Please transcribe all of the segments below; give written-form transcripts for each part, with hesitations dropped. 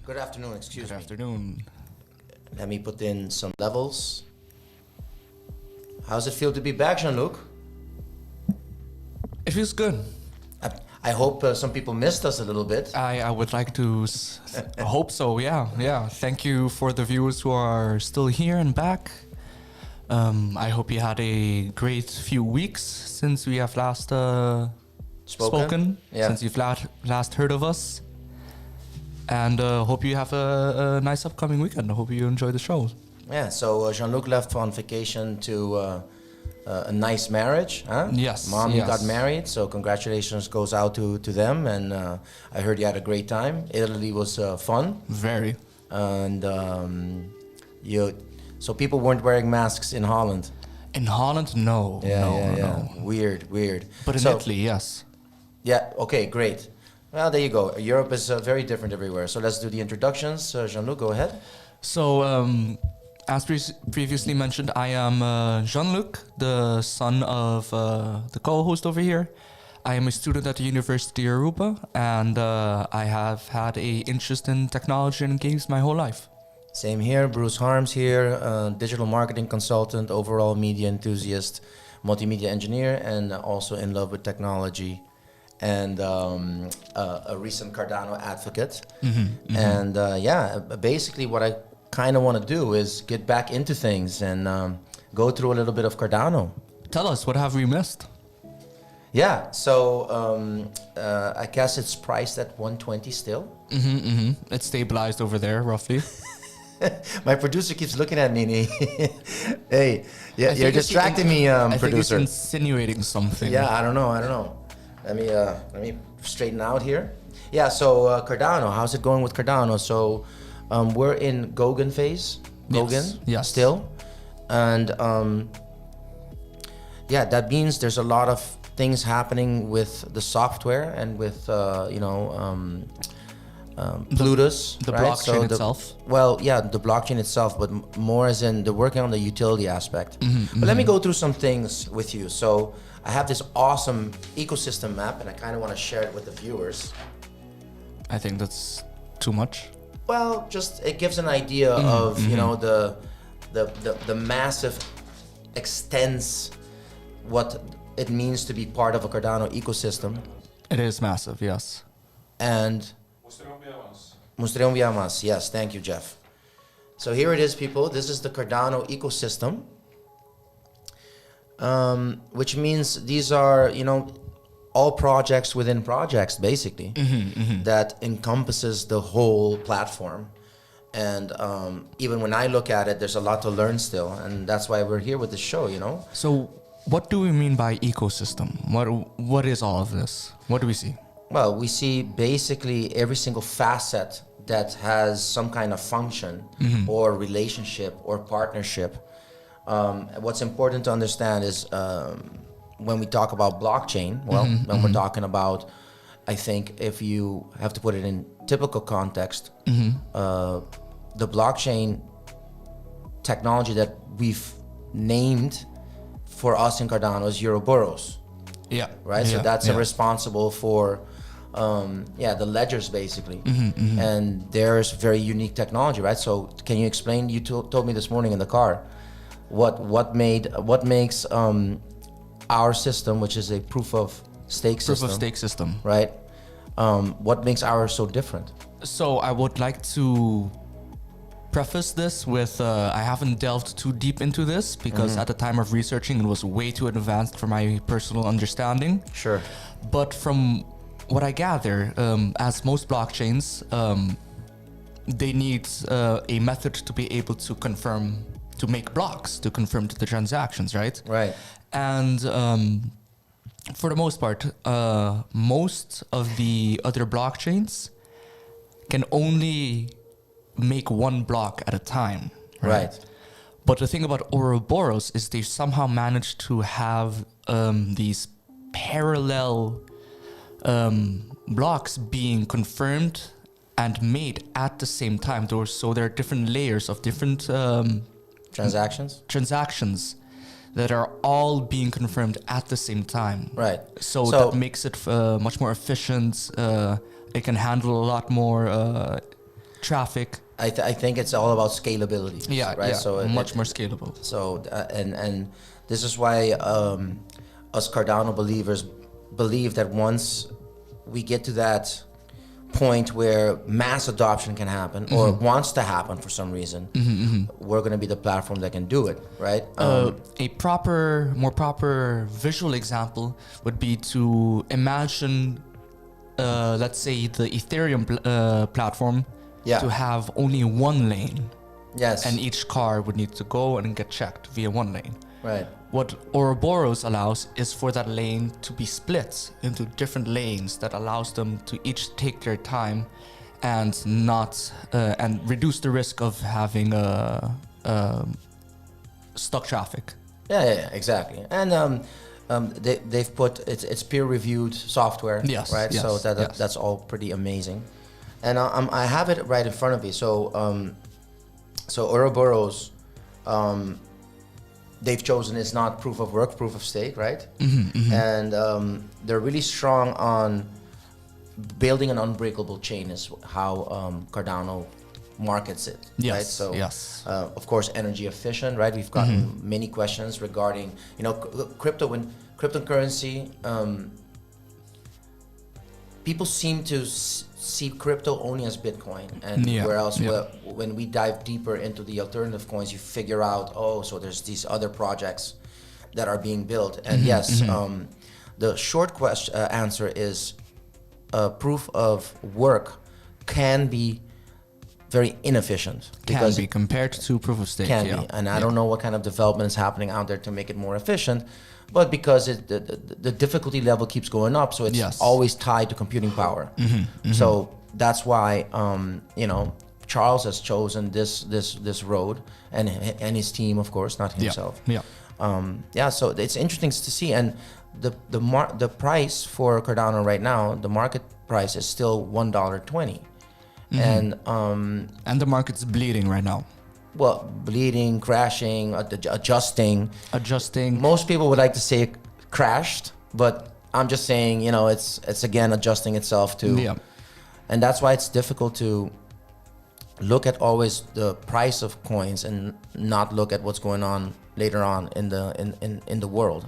Good afternoon, excuse me. Good afternoon. Let me put in some levels. How's it feel to be back, Jean-Luc? It feels good. I hope some people missed us a little bit. I would like to hope so, yeah. Thank you for the viewers who are still here and back. I hope you had a great few weeks since we have last spoken. Yeah. Since you've last heard of us. And hope you have a nice upcoming weekend. I hope you enjoy the show. Yeah, so Jean-Luc left on vacation to a nice marriage. Huh? Yes. Mom, you yes. got married, so congratulations goes out to them. And I heard you had a great time. Italy was fun. Very. And so people weren't wearing masks in Holland. In Holland, no. No. Weird. But in Italy, yes. Yeah, okay, great. Well, there you go. Europe is very different everywhere. So let's do the introductions. Jean-Luc, go ahead. So, as previously mentioned, I am Jean-Luc, the son of the co-host over here. I am a student at the University of Aruba, and I have had an interest in technology and games my whole life. Same here. Bruce Harms here, digital marketing consultant, overall media enthusiast, multimedia engineer, and also in love with technology. And a recent Cardano advocate. And basically what I kind of want to do is get back into things and go through a little bit of Cardano. Tell us, what have we missed? Yeah, so I guess it's priced at 120 still. It's stabilized over there, roughly. My producer keeps looking at me and hey, you're distracting me, producer. I think he's insinuating something. Yeah, I don't know. Let me straighten out here. Yeah, so Cardano, how's it going with Cardano? So we're in Goguen phase. Yes. Still. And that means there's a lot of things happening with the software and with Plutus. The right? blockchain itself. Well, yeah, the blockchain itself, but more as in the working on the utility aspect. But let me go through some things with you. So I have this awesome ecosystem map, and I kind of want to share it with the viewers. I think that's too much. Well, just it gives an idea of the massive extents what it means to be part of a Cardano ecosystem. It is massive, yes. And Mostrei más. Yes, thank you, Jeff. So here it is, people. This is the Cardano ecosystem. Which means these are, all projects within projects, basically, that encompasses the whole platform. And even when I look at it, there's a lot to learn still. And that's why we're here with the show, So what do we mean by ecosystem? What is all of this? What do we see? Well, we see basically every single facet that has some kind of function or relationship or partnership. What's important to understand is when we talk about blockchain, when we're talking about, I think if you have to put it in typical context, the blockchain technology that we've named for us in Cardano is Ouroboros. Yeah. Right? So that's responsible for the ledgers basically. And there's very unique technology, right? So can you explain, you told me this morning in the car, what makes our system, which is a proof of stake system, right? What makes ours so different? So I would like to preface this with I haven't delved too deep into this because at the time of researching it was way too advanced for my personal understanding. Sure. But from what I gather, as most blockchains, they need a method to be able to confirm, to make blocks to confirm the transactions, right? Right. And for the most part, most of the other blockchains can only make one block at a time. Right. But the thing about Ouroboros is they somehow managed to have these parallel blocks being confirmed and made at the same time. So there are different layers of different transactions that are all being confirmed at the same time. Right. So that makes it much more efficient. It can handle a lot more traffic. I think it's all about scalability. Yeah, right. Yeah, So much more scalable. So and this is why us Cardano believers believe that once we get to that point where mass adoption can happen or wants to happen for some reason, we're going to be the platform that can do it, right? A more proper visual example would be to imagine, let's say, the Ethereum platform to have only one lane. Yes. And each car would need to go and get checked via one lane. Right. What Ouroboros allows is for that lane to be split into different lanes that allows them to each take their time and not and reduce the risk of having stuck traffic. Yeah, exactly. And they've put it's peer-reviewed software, yes, right? Yes, so that's all pretty amazing. And I have it right in front of me. So Ouroboros, they've chosen it's not proof of work, proof of stake, right? And they're really strong on building an unbreakable chain is how Cardano markets it, right? So, of course, energy efficient, right? We've gotten many questions regarding, cryptocurrency. People seem to see crypto only as Bitcoin, and where else? When we dive deeper into the alternative coins, you figure out, so there's these other projects that are being built. And the short answer is proof of work can be very inefficient. Can be compared to proof of stake. Can be, and I don't know what kind of development is happening out there to make it more efficient. But because the difficulty level keeps going up, so it's always tied to computing power. So that's why Charles has chosen this road, and his team, of course, not himself. So it's interesting to see, and the price for Cardano right now, the market price is still $1.20, and the market's bleeding right now. Well, bleeding, crashing, adjusting. Most people would like to say it crashed, but I'm just saying, it's again adjusting itself to. And that's why it's difficult to look at always the price of coins and not look at what's going on later on in the world.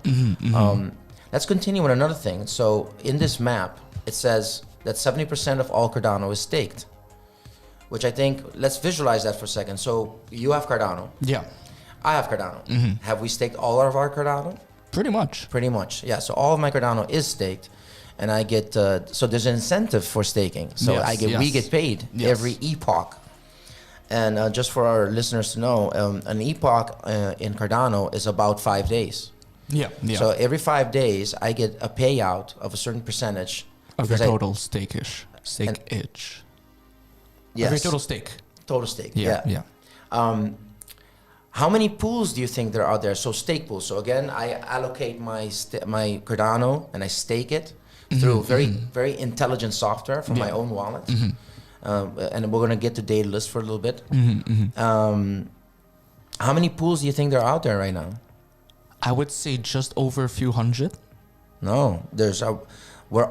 Let's continue with another thing. So in this map, it says that 70% of all Cardano is staked, which I think, let's visualize that for a second. So you have Cardano. Yeah. I have Cardano. Have we staked all of our Cardano? Pretty much. Yeah. So all of my Cardano is staked, and I get. So there's an incentive for staking. So we get paid every epoch. And just for our listeners to know, an epoch in Cardano is about 5 days. Yeah. So every 5 days, I get a payout of a certain percentage of your total stake-ish. Yes. Every total stake. Total stake. Yeah. How many pools do you think there are out there? So stake pools. So again, I allocate my Cardano and I stake it through very intelligent software from my own wallet. And we're going to get to Daedalus for a little bit. How many pools do you think there are out there right now? I would say just over a few hundred. No, we're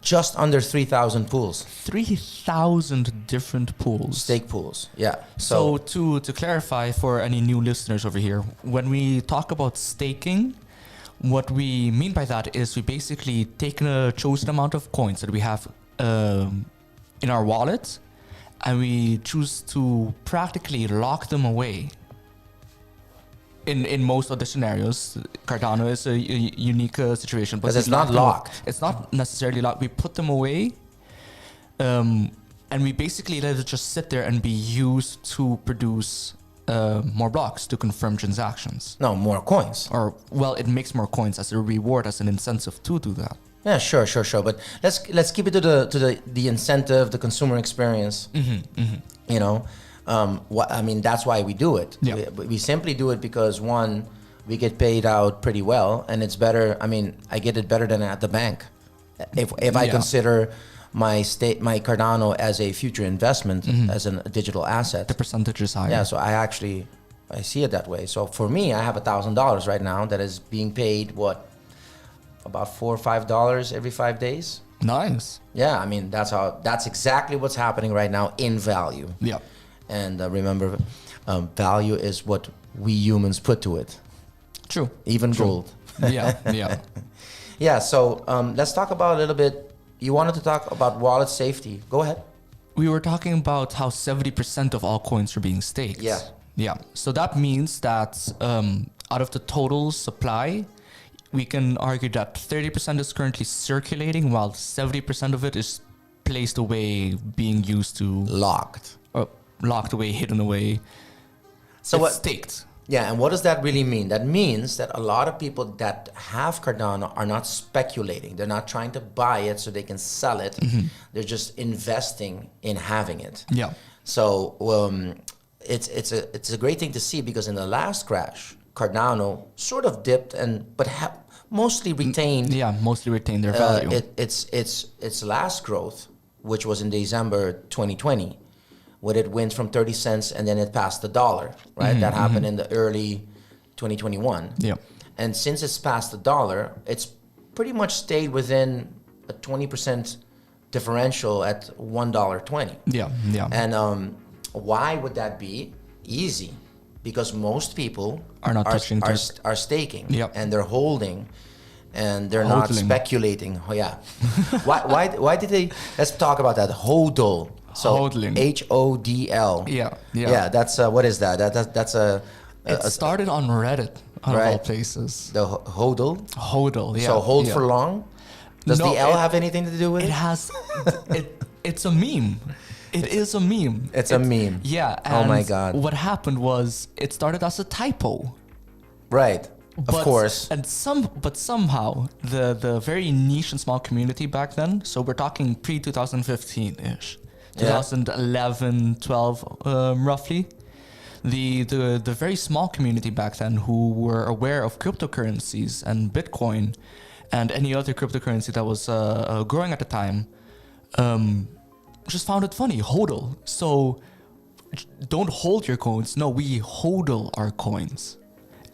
just under 3,000 pools. 3,000 different pools. Stake pools, yeah. So to clarify for any new listeners over here, when we talk about staking, what we mean by that is we basically take a chosen amount of coins that we have in our wallet, and we choose to practically lock them away. In most of the scenarios, Cardano is a unique situation, but it's not locked. It's not necessarily locked. We put them away and we basically let it just sit there and be used to produce more blocks to confirm transactions. No, more coins. Or, well, it makes more coins as a reward, as an incentive to do that. Yeah, sure. But let's keep it to the incentive, the consumer experience. You know, that's why we do it. Yeah. We simply do it because, one, we get paid out pretty well, and it's better. I mean, I get it better than at the bank. If I consider my Cardano as a future investment, as a digital asset, The percentage is higher. yeah. So I see it that way. So for me, I have $1,000 right now that is being paid about $4 or $5 every 5 days. Nice. Yeah, I mean that's exactly what's happening right now in value. Yeah. And remember, value is what we humans put to it. True. Even gold. Yeah. Yeah. So let's talk about a little bit. You wanted to talk about wallet safety. Go ahead. We were talking about how 70% of all coins are being staked. Yeah. Yeah. So that means that out of the total supply, we can argue that 30% is currently circulating, while 70% of it is placed away, being used to locked away, hidden away. So it's staked. Yeah, and what does that really mean? That means that a lot of people that have Cardano are not speculating. They're not trying to buy it so they can sell it. They're just investing in having it. Yeah. So it's a great thing to see, because in the last crash, Cardano sort of dipped but mostly retained. Yeah, mostly retained their value. Its last growth, which was in December 2020, when it went from 30 cents and then it passed the dollar, right? That happened in the early 2021. Yeah. And since it's passed the dollar, it's pretty much stayed within a 20% differential at $1.20. Yeah. And why would that be? Easy. Because most people are not touching are staking. Yep. And they're holding, and they're not speculating. Oh, yeah. why did they? Let's talk about that. HODL. So HODLing. HODL. Yeah. That's what is that? That's a. It started on Reddit, out of all places. The HODL. HODL. Yeah. So hold for long. Does the L have anything to do with it? It has. It's a meme. It is a meme. It's a meme. Yeah. Oh my God. What happened was it started as a typo. Right. Of course. But somehow the very niche and small community back then. So we're talking pre 2015-ish, 2011, 12, roughly. The very small community back then who were aware of cryptocurrencies and Bitcoin and any other cryptocurrency that was growing at the time, just found it funny. HODL. So don't hold your coins. No, we HODL our coins.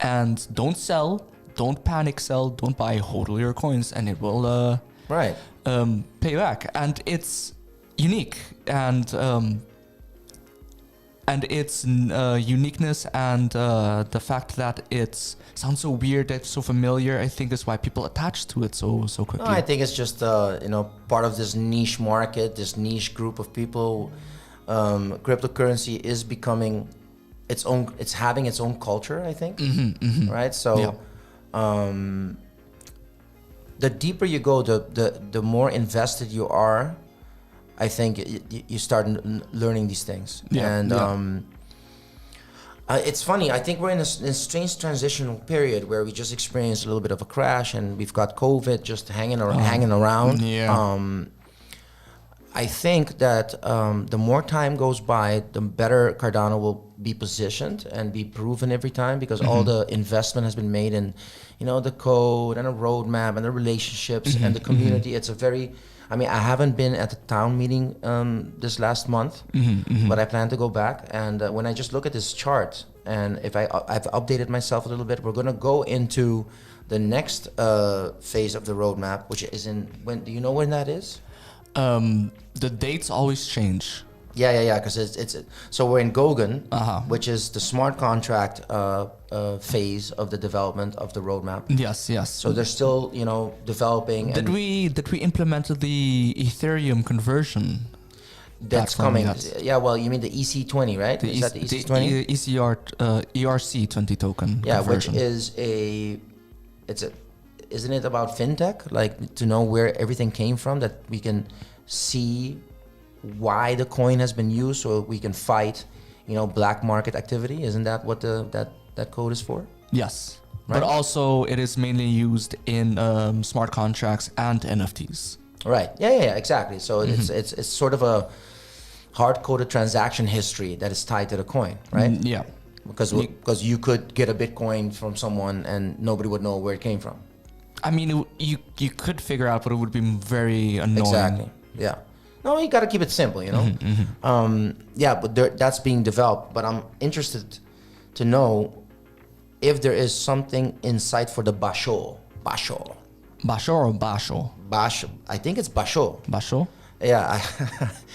And don't sell, don't panic sell, don't buy, HODL your coins, and it will pay back. And it's unique, and its uniqueness and the fact that it sounds so weird, it's so familiar, I think is why people attach to it so quickly. No, I think it's just part of this niche market, this niche group of people. Cryptocurrency is becoming it's having its own culture, I think. Right? So the deeper you go, the more invested you are, I think you start learning these things. It's funny. I think we're in a strange transitional period where we just experienced a little bit of a crash, and we've got COVID just hanging around. I think that the more time goes by, the better Cardano will be positioned and be proven every time, because all the investment has been made in, the code and a roadmap and the relationships and the community. It's a very, I haven't been at the town meeting this last month, but I plan to go back. And when I just look at this chart, and if I've updated myself a little bit, we're going to go into the next phase of the roadmap, which is when? Do you know when that is? The dates always change. Yeah, because it's so we're in Goguen, which is the smart contract phase of the development of the roadmap. Yes. So they're still, developing. Did we implement the Ethereum conversion? That's coming. Yeah, well, you mean the EC20, right? Is that the EC20? ERC20 token. Yeah, conversion. Which is isn't it about fintech? Like to know where everything came from, that we can see why the coin has been used, so we can fight, black market activity. Isn't that what that code is for? Yes. Right. But also it is mainly used in smart contracts and NFTs. Right. Yeah, exactly. So it's sort of a hard-coded transaction history that is tied to the coin, right? Yeah. Because you could get a Bitcoin from someone and nobody would know where it came from. I mean, you could figure out, but it would be very annoying. Exactly. Yeah. No, you got to keep it simple, But that's being developed. But I'm interested to know if there is something in sight for the Basho. Basho or Basho? Basho. I think it's Basho. Basho? Yeah.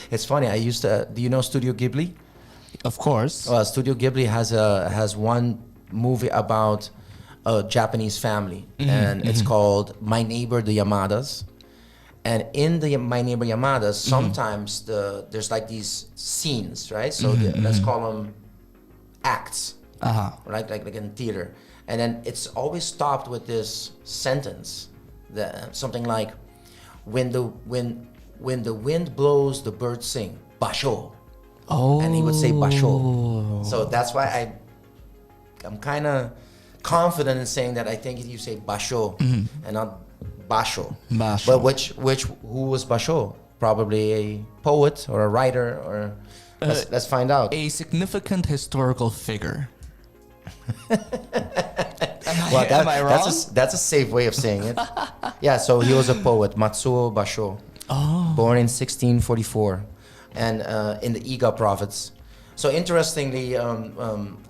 It's funny. I used to. Do you know Studio Ghibli? Of course. Well, Studio Ghibli has one movie about a Japanese family, and it's called My Neighbor the Yamadas. And in the My Neighbor Yamadas, sometimes there's like these scenes, right? So let's call them acts, right? Like in theater. And then it's always stopped with this sentence, something like, when the wind blows, the birds sing, basho. Oh. And he would say basho. So that's why I'm kind of confident in saying that I think you say basho and not basho. But who was basho? Probably a poet or a writer, or let's find out. A significant historical figure. Am I wrong? That's a safe way of saying it. Yeah, so he was a poet, Matsuo Basho, born in 1644, and in the Iga province. So interestingly,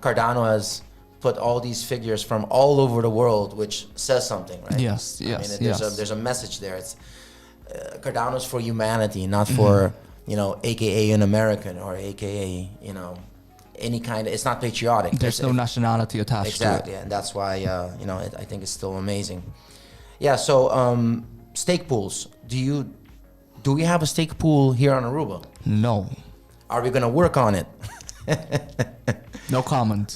Cardano has put all these figures from all over the world, which says something, right? Yes. There's a message there. It's Cardano's for humanity, not for AKA an American or AKA any kind of. It's not patriotic. There's no nationality attached to it. Exactly, and that's why I think it's still amazing. Yeah. So stake pools. Do we have a stake pool here on Aruba? No. Are we gonna work on it? No comment.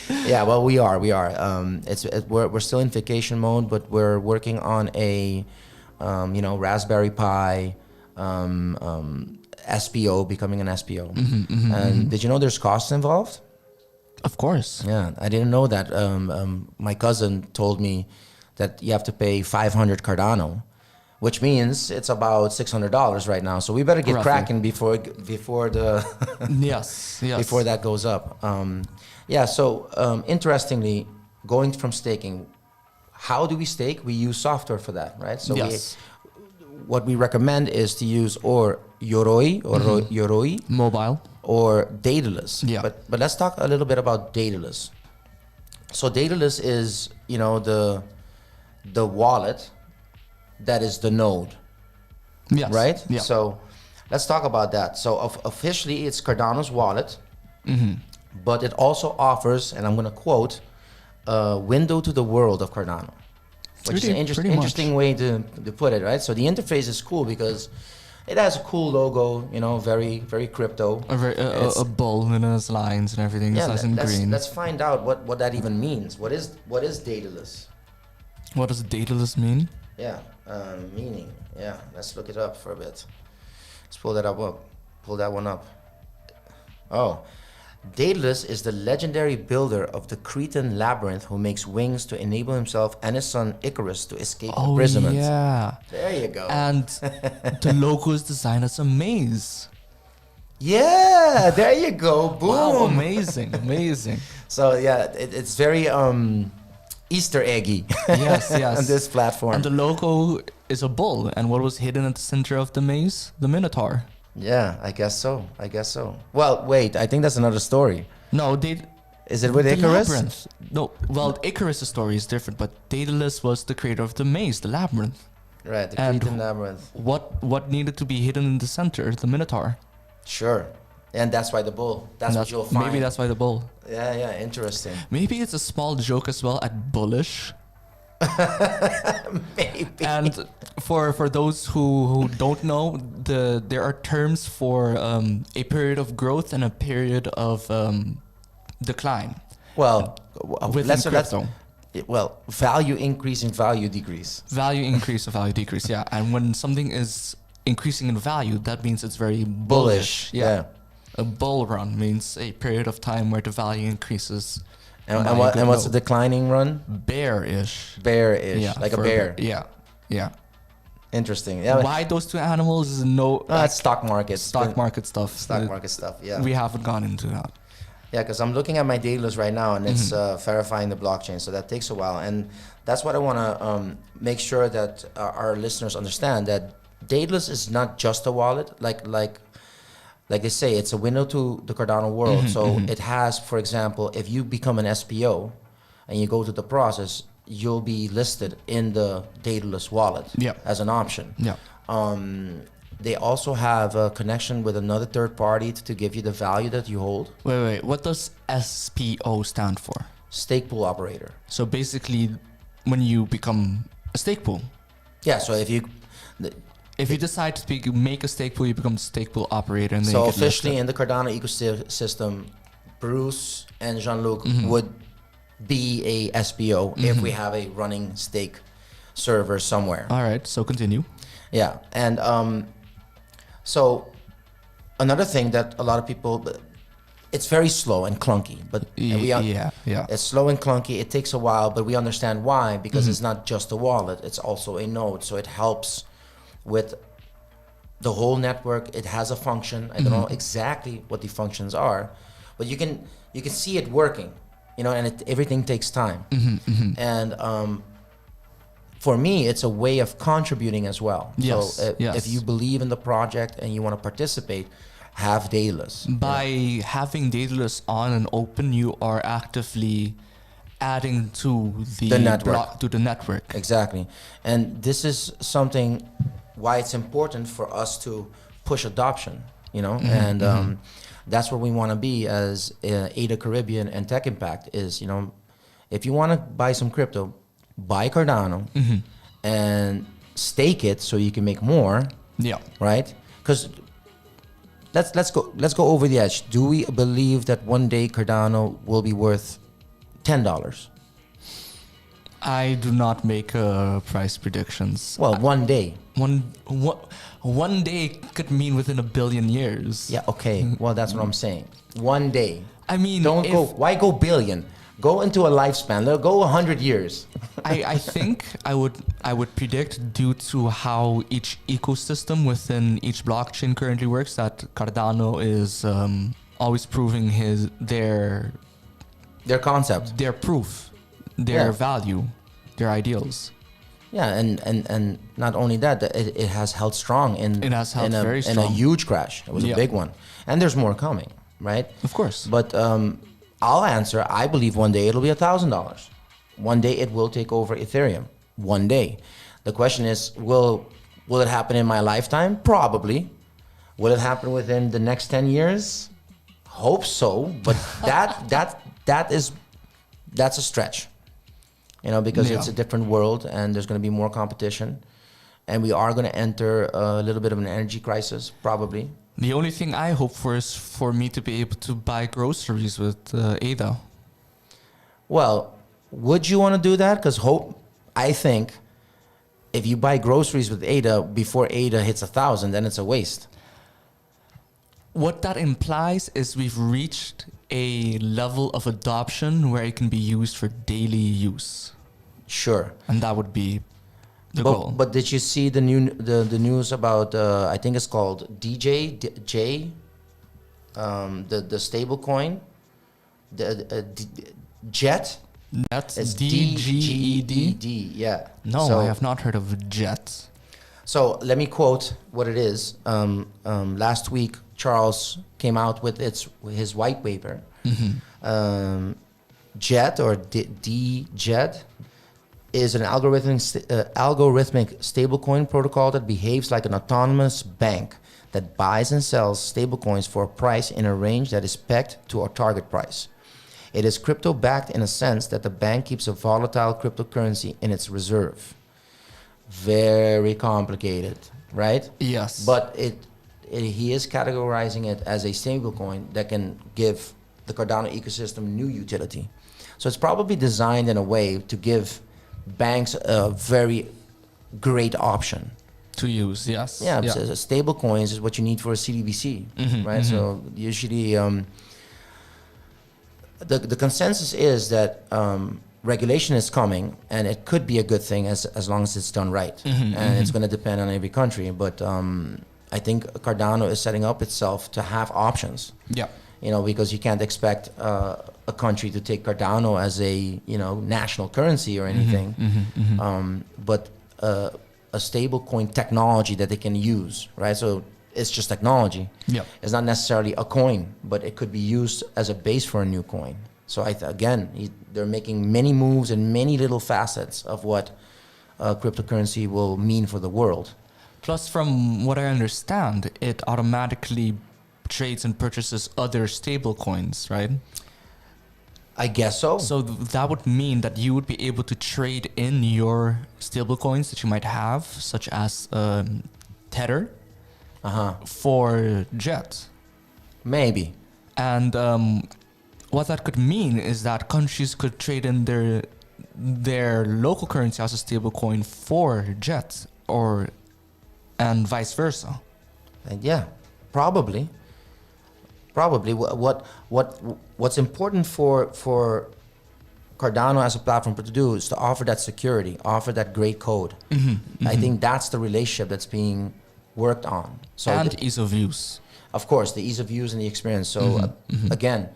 Yeah, well, we are. We're still in vacation mode, but we're working on a, Raspberry Pi, SPO, becoming an SPO. And did you know there's costs involved? Of course. Yeah, I didn't know that. My cousin told me that you have to pay 500 Cardano, which means it's about $600 right now. So we better get cracking before the yes. before that goes up. So interestingly, going from staking, how do we stake? We use software for that, right? So what we recommend is to use or Yoroi or Yoroi mobile or Daedalus. Yeah. But let's talk a little bit about Daedalus. So Daedalus is the wallet that is the node. Yes. Right? Yeah. So let's talk about that. So officially it's Cardano's wallet, but it also offers, and I'm going to quote, a window to the world of Cardano, which is an interesting way to put it, right? So the interface is cool because it has a cool logo, very, very crypto. A bull in his lines and everything. Yeah, nice and green. Let's find out what that even means. What is Daedalus? What does Daedalus mean? Yeah, meaning. Yeah, let's look it up for a bit. Let's pull that one up. Oh, Daedalus is the legendary builder of the Cretan labyrinth who makes wings to enable himself and his son Icarus to escape imprisonment. Yeah. There you go. And the logo is designed as a maze. Yeah, there you go. Boom. Wow, amazing. So yeah, it's very Easter eggy. Yes. On this platform. And the logo is a bull, and what was hidden at the center of the maze? The Minotaur. Yeah, I guess so. Well, wait, I think that's another story. No, is it with Icarus? Labyrinth. No, well, Icarus' story is different, but Daedalus was the creator of the maze, the labyrinth. Right, the Cretan labyrinth. What needed to be hidden in the center? The Minotaur. Sure. And that's why the bull. That's what you'll find. Maybe that's why the bull. Yeah, interesting. Maybe it's a small joke as well at bullish. Maybe. And for those who don't know, there are terms for a period of growth and a period of decline. Well, within crypto. Value increase and value decrease. Value increase and value decrease, yeah. And when something is increasing in value, that means it's very Bullish. bullish. Yeah. A bull run means a period of time where the value increases. And, by and, a what, good and what's the note. declining run? Bearish. Bearish, Yeah, like a for bear. Yeah, yeah. Interesting. Yeah. Why those two animals is no It's stock market. stock market stuff. Stock market stuff. Yeah. We haven't gone into that. Yeah, because I'm looking at my dailyless right now, and it's verifying the blockchain, so that takes a while. And that's what I want to make sure that our listeners understand, that dailyless is not just a wallet. Like they say, it's a window to the Cardano world. So it has, for example, if you become an SPO and you go through the process, you'll be listed in the dailyless wallet as an option. Yeah. They also have a connection with another third party to give you the value that you hold. Wait. What does SPO stand for? Stake pool operator. So basically, when you become a stake pool. Yeah, so if you... If you decide to make a stake pool, you become a stake pool operator. And then So you get officially listed. in the Cardano ecosystem, Bruce and Jean-Luc would be a SPO if we have a running stake server somewhere. All right, so continue. Yeah, and so another thing that a lot of people, it's very slow and clunky, but Yeah. it's slow and clunky. It takes a while, but we understand why, because it's not just a wallet, it's also a node. So it helps with the whole network. It has a function. I don't know exactly what the functions are, but you can see it working, and everything takes time. And for me, it's a way of contributing as well. Yes, So if you believe in the project and you want to participate, have dailyless. By having dailyless on and open, you are actively adding to the network. to the network. Exactly. And this is something why it's important for us to push adoption, and that's where we want to be as ADA Caribbean and Techimpact is, if you want to buy some crypto, buy Cardano and stake it so you can make more. Yeah. Right? Because let's go over the edge. Do we believe that one day Cardano will be worth $10? I do not make price predictions. Well, one day. One day could mean within a billion years. Yeah, okay. Well, that's what I'm saying. One day. I mean, why go billion? Go into a lifespan. Go 100 years. I think I would predict, due to how each ecosystem within each blockchain currently works, that Cardano is always proving their concept, their proof, their value, their ideals. Yeah, and not only that, it has held strong in a huge crash. It was a big one, and there's more coming, right? Of course. But I'll answer. I believe one day it'll be $1,000. One day it will take over Ethereum. One day. The question is, will it happen in my lifetime? Probably. Will it happen within the next 10 years? Hope so. But that's a stretch. Because it's a different world and there's going to be more competition. And we are going to enter a little bit of an energy crisis, probably. The only thing I hope for is for me to be able to buy groceries with ADA. Well, would you want to do that? Because I think if you buy groceries with ADA before ADA hits 1,000, then it's a waste. What that implies is we've reached a level of adoption where it can be used for daily use. Sure. And that would be the goal. But did you see the news about I think it's called DJ the stable coin, Jet? That's It's DGED. Yeah. No, So- I have not heard of Jet. So let me quote what it is. Last week, Charles came out with his white paper. Jet or DJET is an algorithmic stablecoin protocol that behaves like an autonomous bank that buys and sells stablecoins for a price in a range that is pegged to a target price. It is crypto-backed in a sense that the bank keeps a volatile cryptocurrency in its reserve. Very complicated, right? Yes. But he is categorizing it as a stablecoin that can give the Cardano ecosystem new utility. So it's probably designed in a way to give banks a very great option. To use, yes. Yeah, so stable coins is what you need for a CDBC, right? So usually the consensus is that regulation is coming, and it could be a good thing as long as it's done right. And it's going to depend on every country. But I think Cardano is setting up itself to have options. Yeah. Because you can't expect a country to take Cardano as a national currency or anything. But a stable coin technology that they can use, right? So it's just technology. Yeah. It's not necessarily a coin, but it could be used as a base for a new coin. So they're making many moves and many little facets of what cryptocurrency will mean for the world. Plus, from what I understand, it automatically trades and purchases other stable coins, right? I guess so. So that would mean that you would be able to trade in your stable coins that you might have, such as Tether, for Jet. Maybe. And what that could mean is that countries could trade in their local currency as a stable coin for Jet, and vice versa. And yeah, probably. What's important for Cardano as a platform to do is to offer that security, offer that great code. I think that's the relationship that's being worked on. So ease of use. Of course, the ease of use and the experience. So again,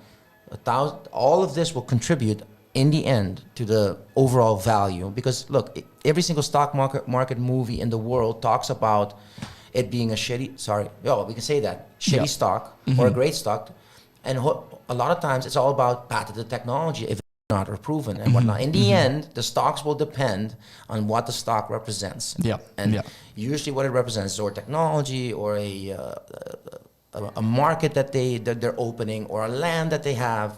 all of this will contribute in the end to the overall value. Because look, every single stock market movie in the world talks about it being a shitty, we can say that, shitty stock or a great stock. And a lot of times it's all about patented technology, if it's not or proven and whatnot. In the end, the stocks will depend on what the stock represents. Usually what it represents is or technology or a market that they're opening or a land that they have.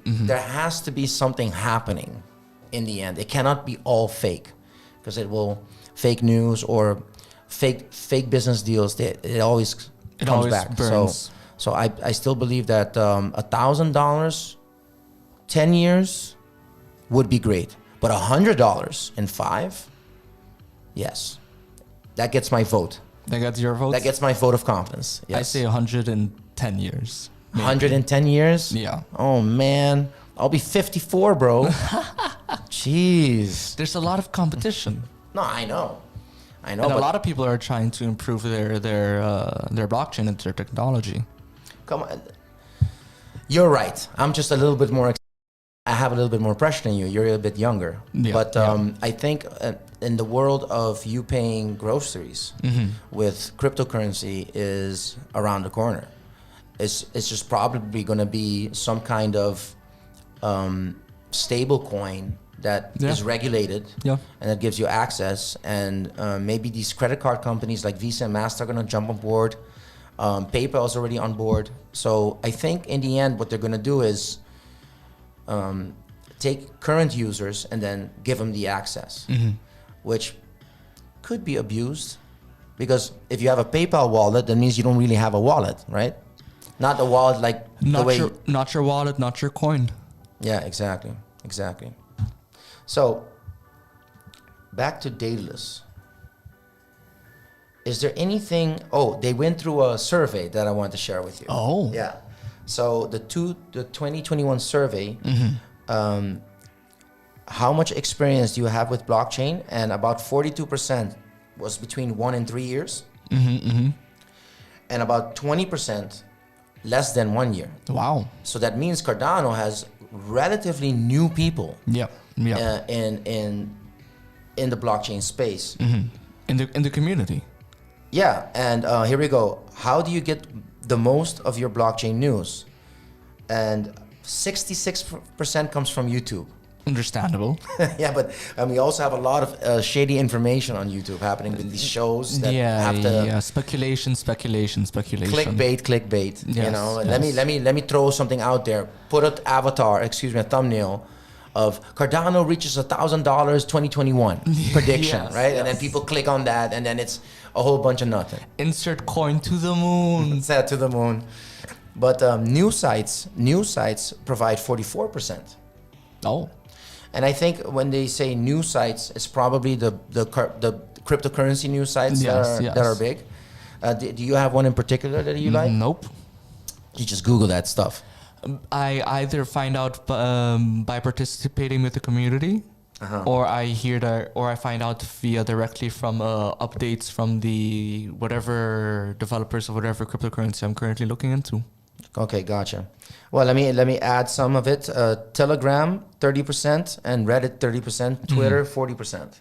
There has to be something happening in the end. It cannot be all fake, because it will fake news or fake business deals. It always comes back. Burns. So I still believe that $1,000, 10 years would be great, but $100 in 5, yes, that gets my vote. That gets your vote? That gets my vote of confidence. Yes. I say 110 years. Maybe. 110 years? Yeah. Oh man, I'll be 54, bro. Jeez. There's a lot of competition. No, I know. And a lot of people are trying to improve their blockchain and their technology. Come on. You're right. I'm just a little bit more. I have a little bit more pressure than you. You're a bit younger. Yeah, but I think in the world of you paying groceries with cryptocurrency is around the corner. It's just probably going to be some kind of stable coin that is regulated and that gives you access. And maybe these credit card companies like Visa and Master are going to jump on board. PayPal is already on board. So I think in the end, what they're going to do is take current users and then give them the access, which could be abused, because if you have a PayPal wallet, that means you don't really have a wallet, right? Not a wallet like not your wallet, not your coin. Yeah, exactly. So back to Daedalus. Is there anything? Oh, they went through a survey that I wanted to share with you. Oh, yeah. So the 2021 survey, how much experience do you have with blockchain? And about 42% was between 1 and 3 years, and about 20% less than 1 year. Wow! So that means Cardano has relatively new people. In the blockchain space. In the community. Yeah, and here we go. How do you get the most of your blockchain news? And 66% comes from YouTube. Understandable. Yeah, but we also have a lot of shady information on YouTube happening with these shows that have to speculation. Clickbait. Yes, you know, let me throw something out there. Put an avatar, a thumbnail of Cardano reaches $1,000 2021 prediction, right? Yes. And then people click on that, and then it's a whole bunch of nothing. Insert coin to the moon. Set to the moon. But news sites provide 44%. Oh. And I think when they say news sites, it's probably the cryptocurrency news sites that are big. Do you have one in particular that you like? Nope. You just Google that stuff. I either find out by participating with the community, or I find out via directly from updates from the whatever developers of whatever cryptocurrency I'm currently looking into. Okay, gotcha. Well, let me add some of it. Telegram 30% and Reddit 30%, Twitter 40%.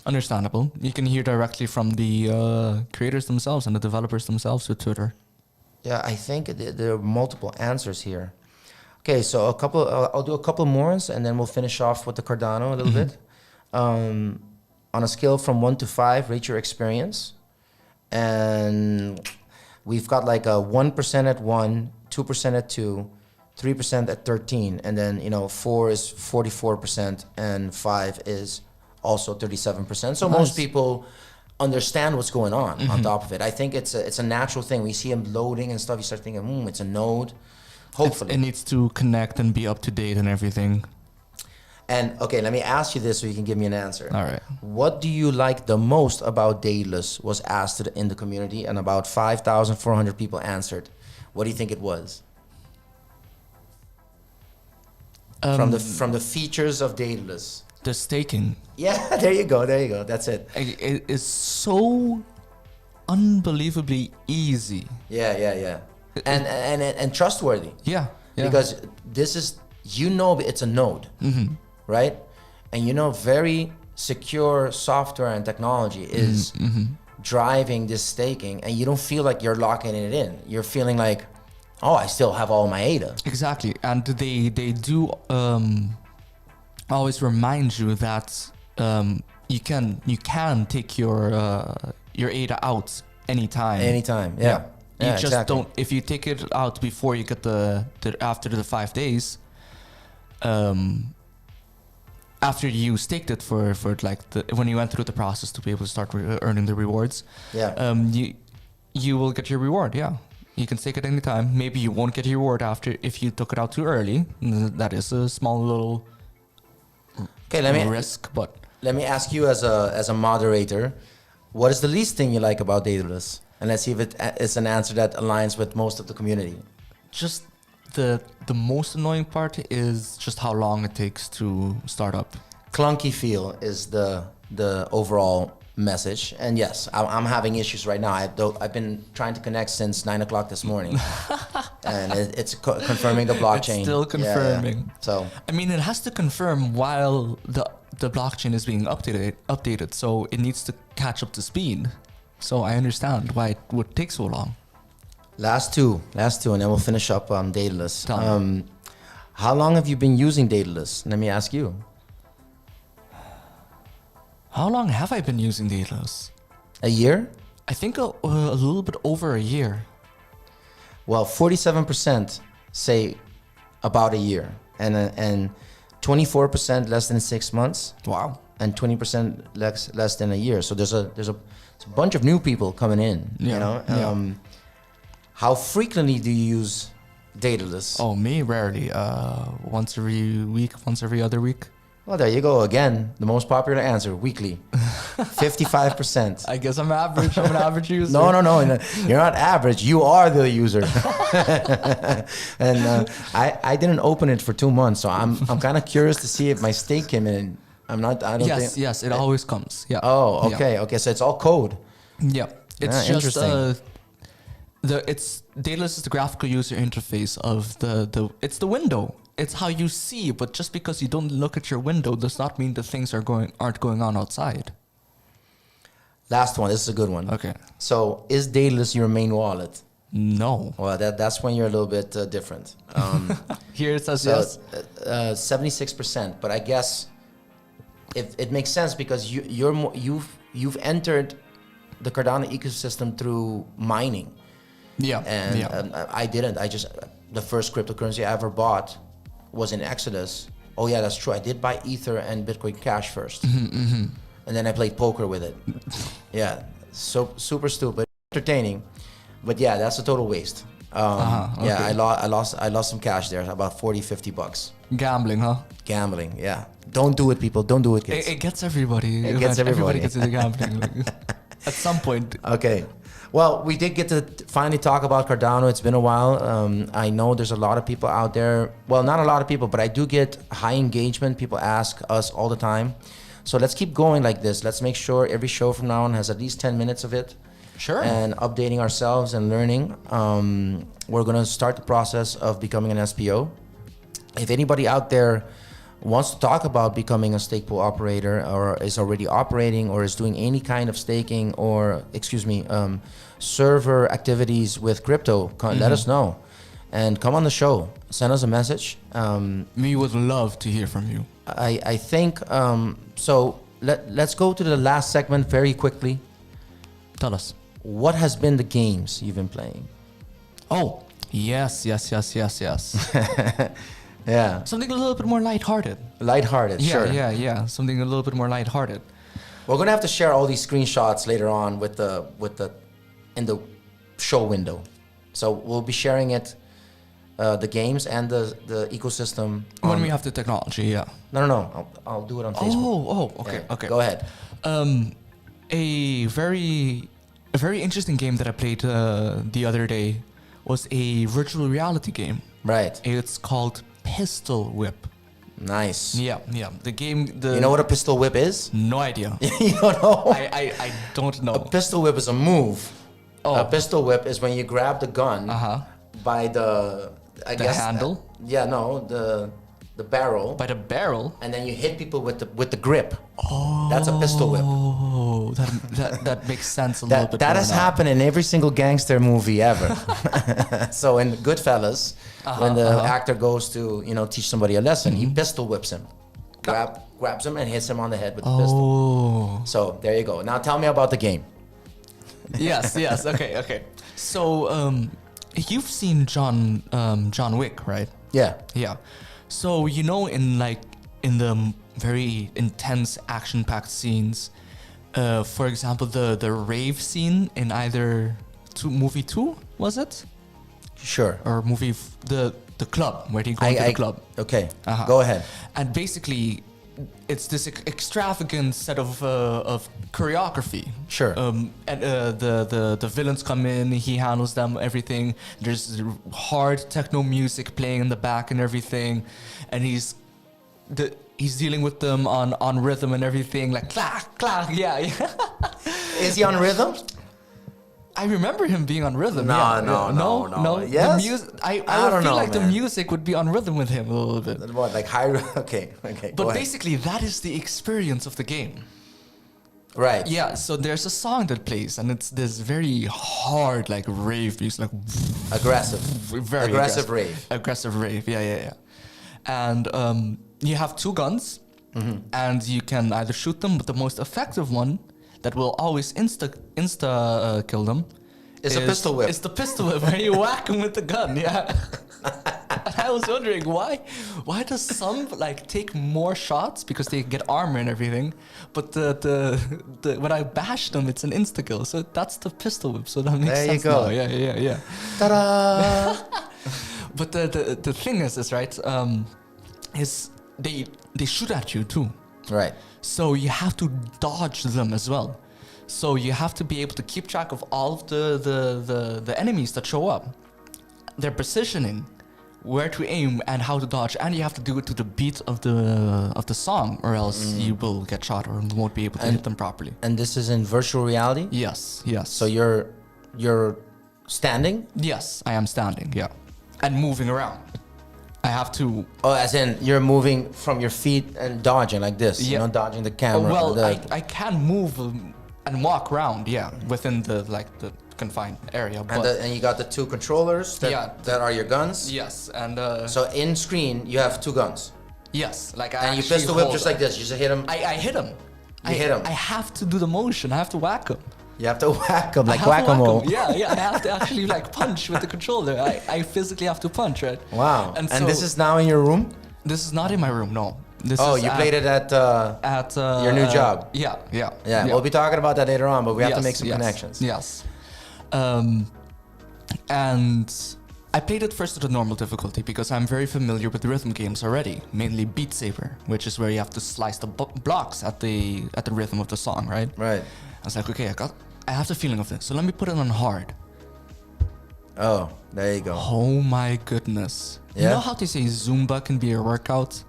Understandable. You can hear directly from the creators themselves and the developers themselves with Twitter. Yeah, I think there are multiple answers here. Okay, so I'll do a couple more, and then we'll finish off with the Cardano a little bit. On a scale from 1 to 5, rate your experience. And we've got like a 1% at 1, 2% at 2, 3% at 13, and then 4 is 44%, and 5 is also 37%. So most people understand what's going on top of it. I think it's a natural thing. We see them loading and stuff. You start thinking, it's a node. Hopefully. It needs to connect and be up to date and everything. And okay, let me ask you this so you can give me an answer. All right. What do you like the most about Daedalus was asked in the community, and about 5,400 people answered. What do you think it was? From the features of Daedalus. The staking. Yeah, there you go. That's it. It is so unbelievably easy. Yeah. And trustworthy. Yeah. Because this is, it's a node, right? And very secure software and technology is driving this staking, and you don't feel like you're locking it in. You're feeling like, I still have all my ADA. Exactly. And they do always remind you that you can take your ADA out anytime. Yeah. You just don't. If you take it out before you get after the 5 days, after you staked it for like when you went through the process to be able to start earning the rewards, you will get your reward. Yeah, you can stake it anytime. Maybe you won't get your reward if you took it out too early. That is a small little risk. But let me ask you as a moderator, what is the least thing you like about Daedalus? And let's see if it's an answer that aligns with most of the community. Just the most annoying part is just how long it takes to start up. Clunky feel is the overall message. And yes, I'm having issues right now. I've been trying to connect since 9 o'clock this morning. And it's confirming the blockchain. It's still confirming. Yeah. So I mean, it has to confirm while the blockchain is being updated. So it needs to catch up to speed. So I understand why it would take so long. Last two, and then we'll finish up on Daedalus. How long have you been using Daedalus? Let me ask you. How long have I been using Daedalus? A year? I think a little bit over a year. Well, 47% say about a year, and 24% less than 6 months. Wow. And 20% less than a year. So there's a bunch of new people coming in. How frequently do you use Daedalus? Oh, me rarely. Once every week, once every other week. Well, there you go again. The most popular answer: weekly. 55%. I guess I'm average. I'm an average user. No. You're not average. You are the user. And I didn't open it for 2 months, so I'm kind of curious to see if my stake came in. Yes, it always comes. Yeah. Oh, okay, yeah. Okay. So it's all code. Yeah, it's just interesting. Daedalus is the graphical user interface of it's the window. It's how you see, but just because you don't look at your window does not mean that things aren't going on outside. Last one. This is a good one. Okay. So is Daedalus your main wallet? No. Well, that's when you're a little bit different. Here it says so, yes. 76%, but I guess it makes sense because you've entered the Cardano ecosystem through mining. Yeah. And I didn't. The first cryptocurrency I ever bought was in Exodus. Oh yeah, that's true. I did buy Ether and Bitcoin Cash first. And then I played poker with it. Yeah. So super stupid, entertaining. But yeah, that's a total waste. Yeah, okay. I lost some cash there, about 40, 50 bucks. Gambling, huh? Gambling, yeah. Don't do it, people. Don't do it, kids. It gets everybody. It gets everybody. Everybody gets into gambling. Like, at some point. Okay. Well, we did get to finally talk about Cardano. It's been a while. I know there's a lot of people out there. Well, not a lot of people, but I do get high engagement. People ask us all the time. So let's keep going like this. Let's make sure every show from now on has at least 10 minutes of it. Sure. And updating ourselves and learning. We're going to start the process of becoming an SPO. If anybody out there wants to talk about becoming a stake pool operator, or is already operating, or is doing any kind of staking, or server activities with crypto, let us know and come on the show. Send us a message. We would love to hear from you. I think so. Let's go to the last segment very quickly. Tell us. What has been the games you've been playing? Oh, yes. Yeah. Something a little bit more lighthearted. Lighthearted, Yeah, sure. yeah. Something a little bit more lighthearted. We're gonna have to share all these screenshots later on with the in the show window. So we'll be sharing it, the games and the ecosystem. When we have the technology, yeah. No. I'll do it on Facebook. Okay, Yeah, okay. Go ahead. A very interesting game that I played the other day was a virtual reality game. Right. It's called Pistol Whip. Nice. Yeah. The game. You know what a pistol whip is? No idea. You don't know? I don't know. A pistol whip is a move. Oh. A pistol whip is when you grab the gun by the handle? Yeah, no, the barrel. By the barrel. And then you hit people with the grip. Oh. That's a pistol whip. Oh, that makes sense a little bit. That more has now. happened in every single gangster movie ever. So in Goodfellas, when the actor goes to teach somebody a lesson, he pistol whips him, grabs him and hits him on the head with the pistol. Oh. So there you go. Now tell me about the game. Yes. Okay. So you've seen John Wick, right? Yeah. Yeah. So in the very intense action-packed scenes, for example, the rave scene in either movie 2, was it? Sure. Or the club, where he goes to the club. Okay. Go ahead. And basically, it's this extravagant set of choreography. Sure. And the villains come in, he handles them, everything. There's hard techno music playing in the back and everything, and he's dealing with them on rhythm and everything, like clack clack. Yeah. Is he on rhythm? I remember him being on rhythm. No. Yes? The I don't would feel know, like the man. music would be on rhythm with him a little bit. What, like high? Okay. But go ahead. basically, that is the experience of the game. Right. Yeah, so there's a song that plays, and it's this very hard, like rave music, like Aggressive. very aggressive rave. Aggressive rave, yeah. And you have 2 guns, and you can either shoot them, but the most effective one that will always insta kill them It's a pistol whip. It's the pistol whip where you whack them with the gun, yeah. And I was wondering why does some take more shots because they get armor and everything, but the when I bash them it's an insta kill. So that's the pistol whip. So that makes there sense. You go. Now. Yeah. Ta-da! But the thing is right, is they shoot at you too. Right. So you have to dodge them as well. So you have to be able to keep track of all of the enemies that show up, their positioning, where to aim and how to dodge, and you have to do it to the beat of the song, or else you will get shot or won't be able to hit them properly. And this is in virtual reality? Yes. So you're standing? Yes, I am standing, yeah. And moving around. I have to... Oh, as in you're moving from your feet and dodging like this, Yeah. dodging the camera. I can move and walk around, yeah, within the confined area. But and you got the 2 controllers that are your guns? yes, and... So in screen, you have 2 guns. yes, I And you actually pistol whip hold- just like this. You just hit him. I hit him. You hit him. I have to do the motion. I have to whack him. You have to whack him like I have to whack whack-a-mole. him. Yeah. I have to actually punch with the controller. I physically have to punch, right? Wow. And And so- this is now in your room? This is not in my room, no. This Oh, is you played it at your new job? Yeah. We'll be talking about that later on, but we have to Yes, make some yes, connections. Yes. And I played it first at a normal difficulty because I'm very familiar with rhythm games already, mainly Beat Saber, which is where you have to slice the blocks at the rhythm of the song, right? Right. I was like, okay, I have the feeling of this, so let me put it on hard. Oh, there you go. Oh my goodness. Yeah? You know how they say Zumba can be a workout?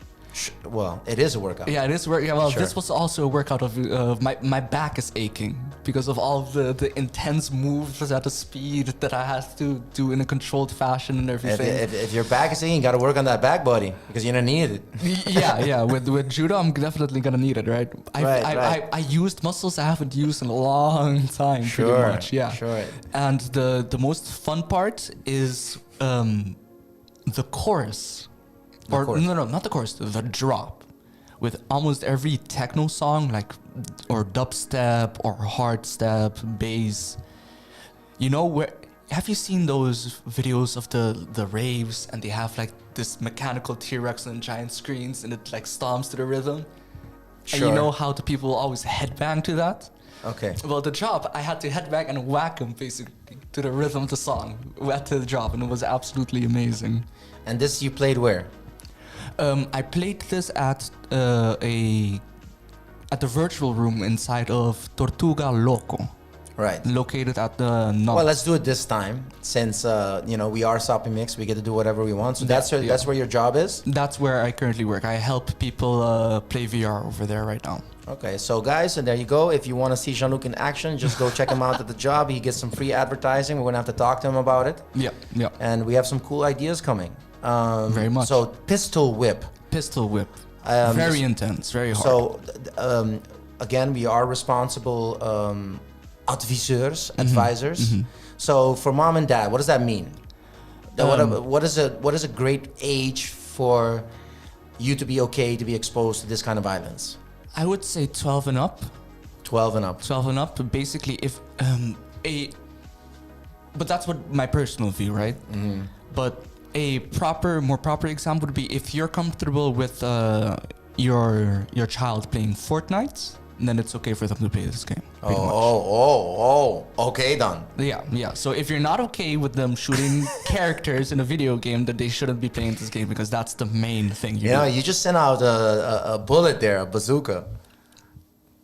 Well, it is a workout. Yeah, it is work. Yeah, well, Sure. this was also a workout of my back is aching because of all the intense moves at a speed that I had to do in a controlled fashion and everything. If your back is aching, you got to work on that back, buddy, because you're gonna need it. yeah. With judo, I'm definitely gonna need it, right? Right. I used muscles I haven't used in a long time, pretty Sure. much. Yeah. Sure. And the most fun part is the chorus. No, not the chorus, the drop. With almost every techno song, or dubstep or hardstep, bass. You know where? Have you seen those videos of the raves and they have like this mechanical T-Rex on giant screens and it like stomps to the rhythm? Sure. And you know how the people always headbang to that? Okay. Well, the drop, I had to headbang and whack them basically to the rhythm of the song at the drop, and it was absolutely amazing. And this you played where? I played this at the virtual room inside of Tortuga Loco, Right. located at the north. Well, let's do it this time, since we are Soppy Mix. We get to do whatever we want. So that's where your job is. That's where I currently work. I help people play VR over there right now. Okay, so guys, and there you go. If you want to see Jean-Luc in action, just go check him out at the job. He gets some free advertising. We're gonna have to talk to him about it. Yeah. And we have some cool ideas coming. Very much. So pistol whip. Pistol whip. Very intense, very hard. So again, we are responsible advisors. So for mom and dad, what does that mean? What is a great age for you to be okay to be exposed to this kind of violence? I would say 12 and up. 12 and up. 12 and up. Basically, if but that's what my personal view, right? Mm-hmm. But a more proper example would be if you're comfortable with your child playing Fortnite, then it's okay for them to play this game. Okay, done. Yeah. So if you're not okay with them shooting characters in a video game, then they shouldn't be playing this game because that's the main thing. You just sent out a bullet there, a bazooka.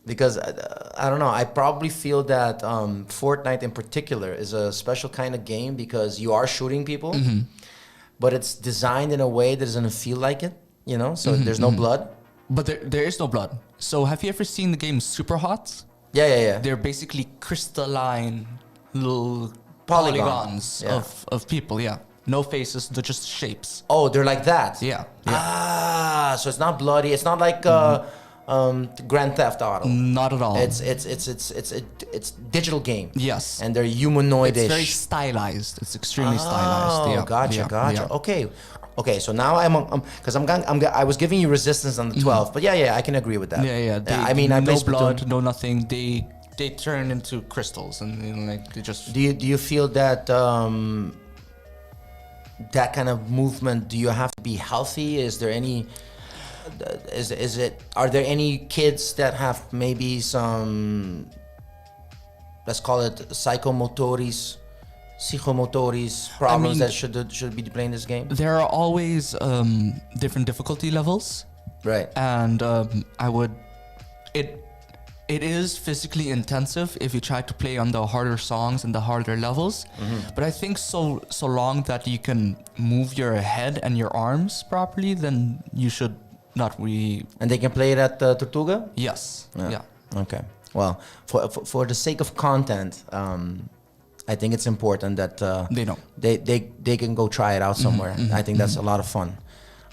Because I don't know, I probably feel that Fortnite in particular is a special kind of game because you are shooting people, but it's designed in a way that doesn't feel like it, so there's no blood. But there is no blood. So have you ever seen the game Super Hot? Yeah. They're basically crystalline little Polygons, of people, yeah. No faces, they're just shapes. Oh, they're like that? Yeah. So it's not bloody. It's not like Grand Theft Auto. Not at all. It's digital game. Yes. And they're humanoidish. It's very stylized. It's extremely stylized. Yeah. Gotcha. Yeah. Okay, so now I was giving you resistance on the 12, but I can agree with that. Yeah. No blood, no nothing. They turn into crystals and they just. Do you feel that that kind of movement? Do you have to be healthy? Is there any? Are there any kids that have maybe some? Let's call it psychomotoris problems that should be playing this game? There are always different difficulty levels. Right. And it is physically intensive if you try to play on the harder songs and the harder levels. But I think so long that you can move your head and your arms properly, then you should not really. And they can play it at Tortuga? Yes. Yeah. Okay. Well, for the sake of content, I think it's important that they know they can go try it out somewhere. I think that's a lot of fun.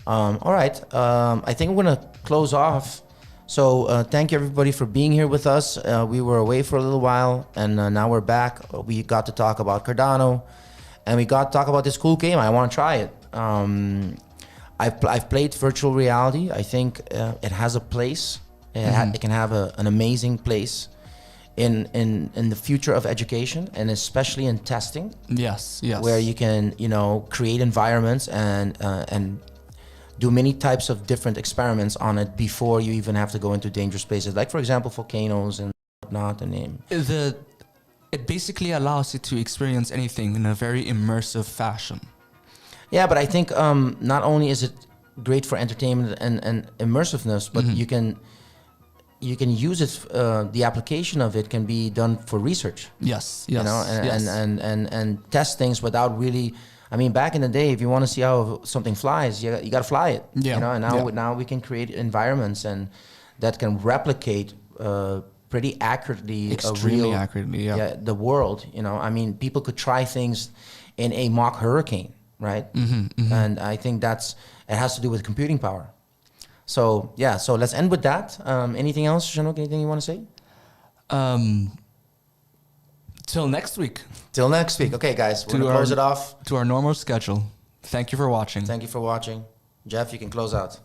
All right, I think we're gonna close off. So thank you everybody for being here with us. We were away for a little while, and now we're back. We got to talk about Cardano, and we got to talk about this cool game. I want to try it. I've played virtual reality. I think it has a place. It can have an amazing place in the future of education, and especially in testing. Yes. Where you can create environments and do many types of different experiments on it before you even have to go into dangerous places, like for example volcanoes and whatnot. it basically allows you to experience anything in a very immersive fashion. Yeah, but I think not only is it great for entertainment and immersiveness, but you can use it. The application of it can be done for research. Yes, You know, yes. and test things without really. I mean, back in the day, if you want to see how something flies, you got to fly it. Yeah. You know, and now we can create environments and that can replicate pretty accurately, Extremely accurately, yeah. the world. You know, I mean, people could try things in a mock hurricane, right? And I think it has to do with computing power. So yeah, so let's end with that. Anything else, Jean-Luc? Anything you want to say? Till next week. Till next week. Okay, guys, we're gonna close it off. To our normal schedule. Thank you for watching. Thank you for watching. Jeff, you can close out.